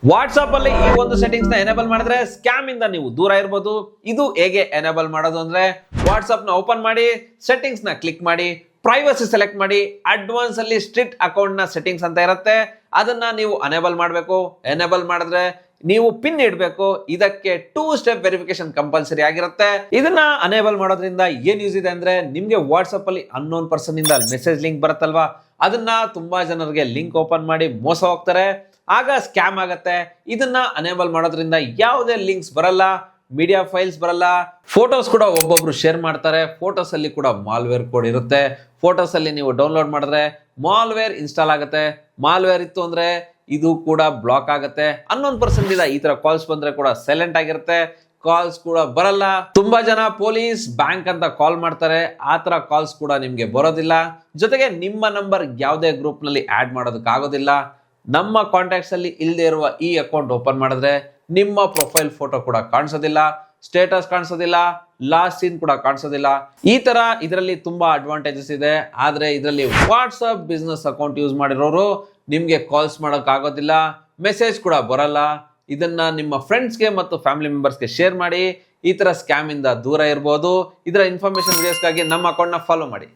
WhatsApp ಅಲ್ಲಿ ಈ ಒಂದು ಸೆಟ್ಟಿಂಗ್ಸ್ ನ ಎನೇಬಲ್ ಮಾಡಿದ್ರೆ ಸ್ಕ್ಯಾಮ್ ಇಂದ ನೀವು ದೂರ ಇರಬಹುದು. ಇದು ಹೇಗೆ ಎನೇಬಲ್ ಮಾಡೋದು ಅಂದ್ರೆ ವಾಟ್ಸ್ಆಪ್ ನ ಓಪನ್ ಮಾಡಿ, ಸೆಟ್ಟಿಂಗ್ಸ್ ನ ಕ್ಲಿಕ್ ಮಾಡಿ, ಪ್ರೈವಸಿ ಸೆಲೆಕ್ಟ್ ಮಾಡಿ, ಅಡ್ವಾನ್ಸ್ ಅಲ್ಲಿ ಸ್ಟ್ರಿಕ್ಟ್ ಅಕೌಂಟ್ ನ ಸೆಟ್ಟಿಂಗ್ಸ್ ಅಂತ ಇರುತ್ತೆ, ಅದನ್ನ ನೀವು ಅನೇಬಲ್ ಮಾಡಬೇಕು. ಎನೇಬಲ್ ಮಾಡಿದ್ರೆ ನೀವು ಪಿನ್ ಇಡಬೇಕು. ಇದಕ್ಕೆ 2 ಸ್ಟೆಪ್ ವೆರಿಫಿಕೇಶನ್ ಕಂಪಲ್ಸರಿ ಆಗಿರುತ್ತೆ. ಇದನ್ನ ಅನೇಬಲ್ ಮಾಡೋದ್ರಿಂದ ಏನ್ ಯೂಸ್ ಇದೆ ಅಂದ್ರೆ ನಿಮ್ಗೆ ವಾಟ್ಸ್ಆಪ್ ಅಲ್ಲಿ ಅನ್ನೋನ್ ಪರ್ಸನ್ ಇಂದ ಮೆಸೇಜ್ ಲಿಂಕ್ ಬರುತ್ತಲ್ವಾ, ಅದನ್ನ ತುಂಬಾ ಜನರಿಗೆ ಲಿಂಕ್ ಓಪನ್ ಮಾಡಿ ಮೋಸ ಹೋಗ್ತಾರೆ, ಆಗ ಸ್ಕ್ಯಾಮ್ ಆಗತ್ತೆ. ಇದನ್ನ ಅನೇಬಲ್ ಮಾಡೋದ್ರಿಂದ ಯಾವುದೇ ಲಿಂಕ್ಸ್ ಬರಲ್ಲ, ಮೀಡಿಯಾ ಫೈಲ್ಸ್ ಬರಲ್ಲ, ಫೋಟೋಸ್ ಕೂಡ ಒಬ್ಬೊಬ್ರು ಶೇರ್ ಮಾಡ್ತಾರೆ. ಫೋಟೋಸ್ ಅಲ್ಲಿ ಕೂಡ ಮಾಲ್ವೇರ್ ಕೋಡ್ ಇರುತ್ತೆ. ಫೋಟೋಸ್ ಅಲ್ಲಿ ನೀವು ಡೌನ್ಲೋಡ್ ಮಾಡಿದ್ರೆ ಮಾಲ್ವೇರ್ ಇನ್ಸ್ಟಾಲ್ ಆಗುತ್ತೆ. ಮಾಲ್ವೇರ್ ಇತ್ತು ಅಂದ್ರೆ ಇದು ಕೂಡ ಬ್ಲಾಕ್ ಆಗುತ್ತೆ. ಅನ್ನೋನ್ ಪರ್ಸನ್ ಇಂದ ಈ ತರ ಕಾಲ್ಸ್ ಬಂದ್ರೆ ಕೂಡ ಸೈಲೆಂಟ್ ಆಗಿರುತ್ತೆ, ಕಾಲ್ಸ್ ಕೂಡ ಬರಲ್ಲ. ತುಂಬಾ ಜನ ಪೊಲೀಸ್, ಬ್ಯಾಂಕ್ ಅಂತ ಕಾಲ್ ಮಾಡ್ತಾರೆ, ಆ ತರ ಕಾಲ್ಸ್ ಕೂಡ ನಿಮ್ಗೆ ಬರೋದಿಲ್ಲ. ಜೊತೆಗೆ ನಿಮ್ಮ ನಂಬರ್ ಯಾವುದೇ ಗ್ರೂಪ್ ನಲ್ಲಿ ಆಡ್ ಮಾಡೋದಕ್ಕೆ ಆಗೋದಿಲ್ಲ. ನಮ್ಮ ಕಾಂಟ್ಯಾಕ್ಟ್ಸ್ ಅಲ್ಲಿ ಇಲ್ಲದೆ ಇರುವ ಈ ಅಕೌಂಟ್ ಓಪನ್ ಮಾಡಿದ್ರೆ ನಿಮ್ಮ ಪ್ರೊಫೈಲ್ ಫೋಟೋ ಕೂಡ ಕಾಣಿಸೋದಿಲ್ಲ, ಸ್ಟೇಟಸ್ ಕಾಣಿಸೋದಿಲ್ಲ, ಲಾಸ್ಟ್ ಸೀನ್ ಕೂಡ ಕಾಣಿಸೋದಿಲ್ಲ. ಈ ತರ ಇದರಲ್ಲಿ ತುಂಬಾ ಅಡ್ವಾಂಟೇಜಸ್ ಇದೆ. ಆದ್ರೆ ಇದರಲ್ಲಿ ವಾಟ್ಸ್ಆಪ್ ಬಿಸ್ನೆಸ್ ಅಕೌಂಟ್ ಯೂಸ್ ಮಾಡಿರೋರು ನಿಮ್ಗೆ ಕಾಲ್ಸ್ ಮಾಡೋಕ್ ಆಗೋದಿಲ್ಲ, ಮೆಸೇಜ್ ಕೂಡ ಬರಲ್ಲ. ಇದನ್ನ ನಿಮ್ಮ ಫ್ರೆಂಡ್ಸ್ಗೆ ಮತ್ತು ಫ್ಯಾಮಿಲಿ ಮೆಂಬರ್ಸ್ಗೆ ಶೇರ್ ಮಾಡಿ. ಈ ತರ ಸ್ಕ್ಯಾಮ್ ಇಂದ ದೂರ ಇರಬಹುದು. ಇದರ ಇನ್ಫಾರ್ಮೇಶನ್ ಗಾಗಿ ನಮ್ಮ ಅಕೌಂಟ್ ನ ಫಾಲೋ ಮಾಡಿ.